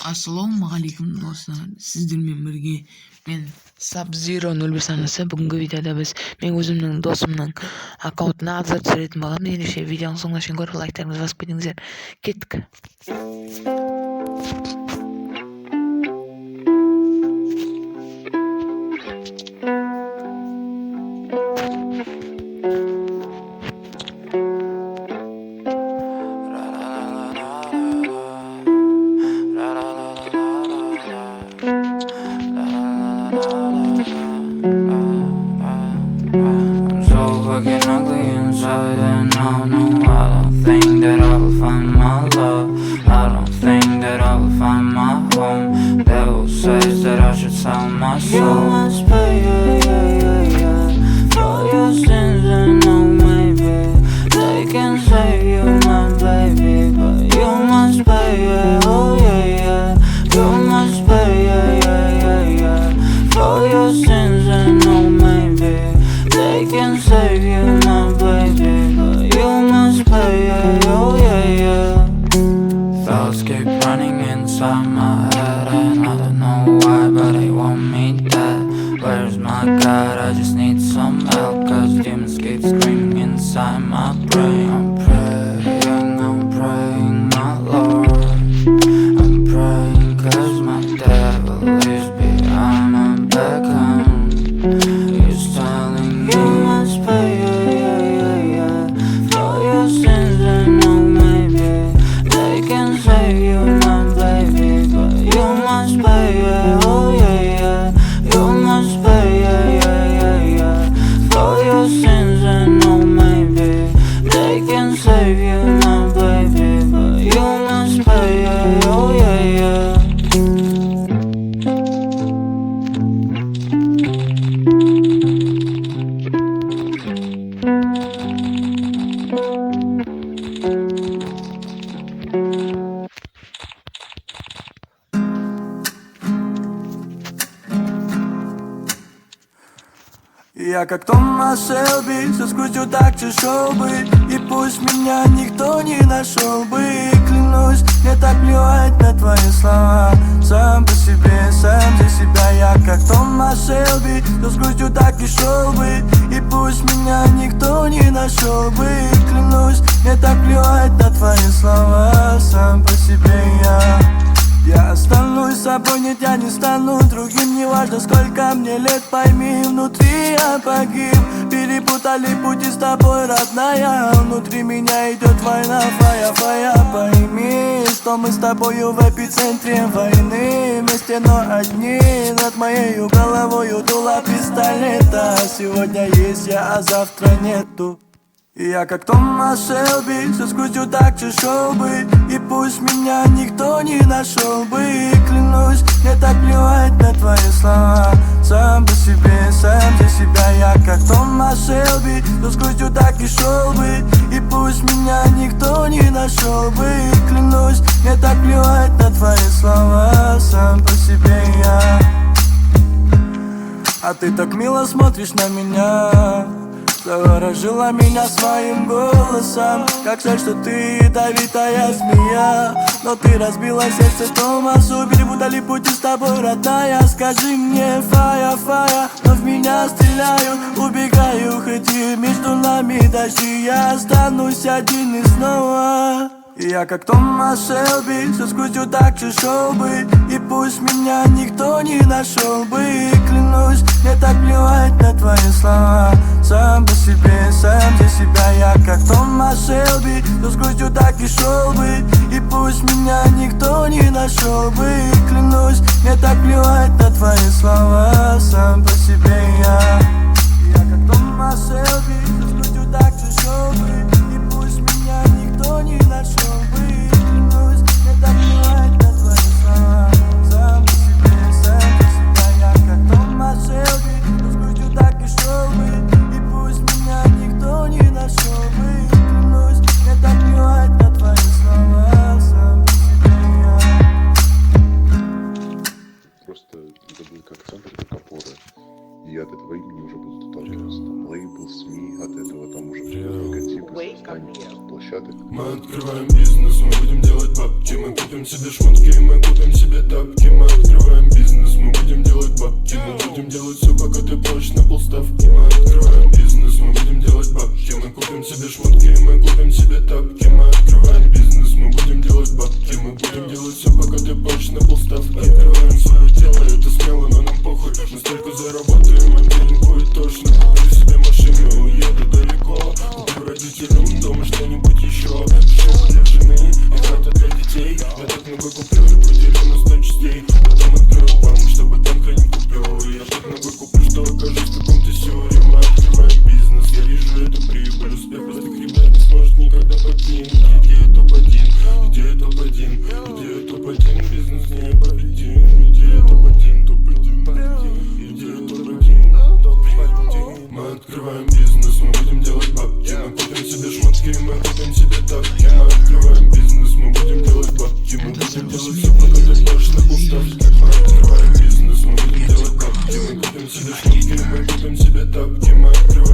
Assalomualaikum do'stlar. Sizlarмен birga men Sub-Zero 01 sanasi. Bugungi videoda biz men o'zimning do'stimning akkauntini obzor etmoqam. Denishe videoni so'nglashga ko'ra like'larni bosib ketingizlar. Ketdik. I'm so fucking ugly inside and I don't think that I will find my love. I don't think that I will find my home. Devil says that I should sell my soul. You must pay, for your sins and no maybe they can save you, my baby, but you must pay, oh yeah. You must pay, for your sins and no maybe they can save you, my baby, but you must pay, oh yeah. Thoughts keep running inside my head and I don't know why, but they want me dead. Where's my God? I just need some help, cause demons keep screaming inside my brain. I'm praying, my Lord. I'm praying cause my devil is behind my back home. He's telling you must pay, for your sins and no maybe they can save you, my baby, but you must pay, oh yeah. You must pay, for your sins and no maybe they can save you, my baby, but you must pay, oh yeah. Я как Томас Шелби, соскучу так чешел бы, и пусть меня никто не нашел бы. Клянусь, мне так плевать на твои слова. Сам по себе, сам за себя. Я как Томас Шелби, соскучу так и шел бы, и пусть меня никто не нашел бы. Клянусь, мне так плевать на твои слова. Сам по себе я останусь собой, нет, я не стану другим. Неважно, сколько мне лет, пойми, внутри я погиб. Перепутали пути с тобой, родная. Внутри меня идет война, фая. Пойми, что мы с тобою в эпицентре войны. Вместе, но одни. Над моею головою дуло пистолета. Сегодня есть я, а завтра нету. Я как Томас Шелби, соскучу так чешел бы, и пусть меня никто не нашел бы. Клянусь, мне так плевать на твои слова. Сам по себе, сам за себя. Я как Томас Шелби, соскучу так и шел бы, и пусть меня никто не нашел бы. Клянусь, мне так плевать на твои слова. Сам по себе А ты так мило смотришь на меня, заворожила меня своим голосом. Как жаль, что ты ядовитая змея, но ты разбила сердце Томасу. Перепутали пути с тобой, родная. Скажи мне, фая, но в меня стреляют. Убегаю, хоть и между нами дожди. Я останусь один и снова. Я как Томас Шелби, соскучу так чешел бы, и пусть меня никто не нашел бы. Клянусь, мне так плевать на твои слова. Сам по себе, сам за себя. Я как Томас Шелби, соскучу так и шел бы, и пусть меня никто не нашел бы. Клянусь, мне так плевать на твои слова. Сам по себе я как Томас Шелби, соскучу так чешел бы, и пусть меня никто не нашел бы. Клянусь, мне так плевать на твои слова. Сам по себе, сам за себя. Я как Томас Шелби, соскучу так и шел бы, и пусть меня никто не нашел бы. Клянусь, мне так плевать на твои слова. Сам по себе Просто забыл как центр, как опора. И от этого имени уже будут отталкиваться. Там лейбл, СМИ, от этого там уже логотипы. купим себе шмотки, мы купим себе тапки. Мы открываем бизнес, мы будем делать бабки. Мы будем делать все, пока ты плачешь на полставки. Мы открываем бизнес, мы будем делать бабки. Мы купим себе шмотки, мы купим себе тапки. Мы открываем бизнес, мы будем делать бабки. Мы будем делать все, пока ты плачешь на полставки. Открываем свое дело, это смело, но нам похуй. Мы столько заработаем, а денег будет точно. Куплю себе машину и уеду далеко. Куплю родителям дома что-нибудь еще. Шоу для жены и хата для детей. Я так много куплю и поделю на 100 частей. Потом открою банк, чтобы там хранить купюры. Я так много куплю, что окажусь в каком-то сюре. Мы открываем бизнес, я вижу эту прибыль. Успех простых ребят не сможет никогда покинуть. Идея топ-1, идея топ-1, идея топ-1. Бизнес непобедим, идея топ-1, топ-1, идея топ-1, топ-1. Мы открываем бизнес, мы будем делать бабки. Мы купим себе шмотки, мы купим себе тапки. Мы открываем бизнес, мы будем делать бабки. Мы будем делать все, пока ты плачешь на полставки. Мы открываем бизнес, мы будем делать бабки. Мы купим себе шмотки, мы купим себе тапки. Мы открываем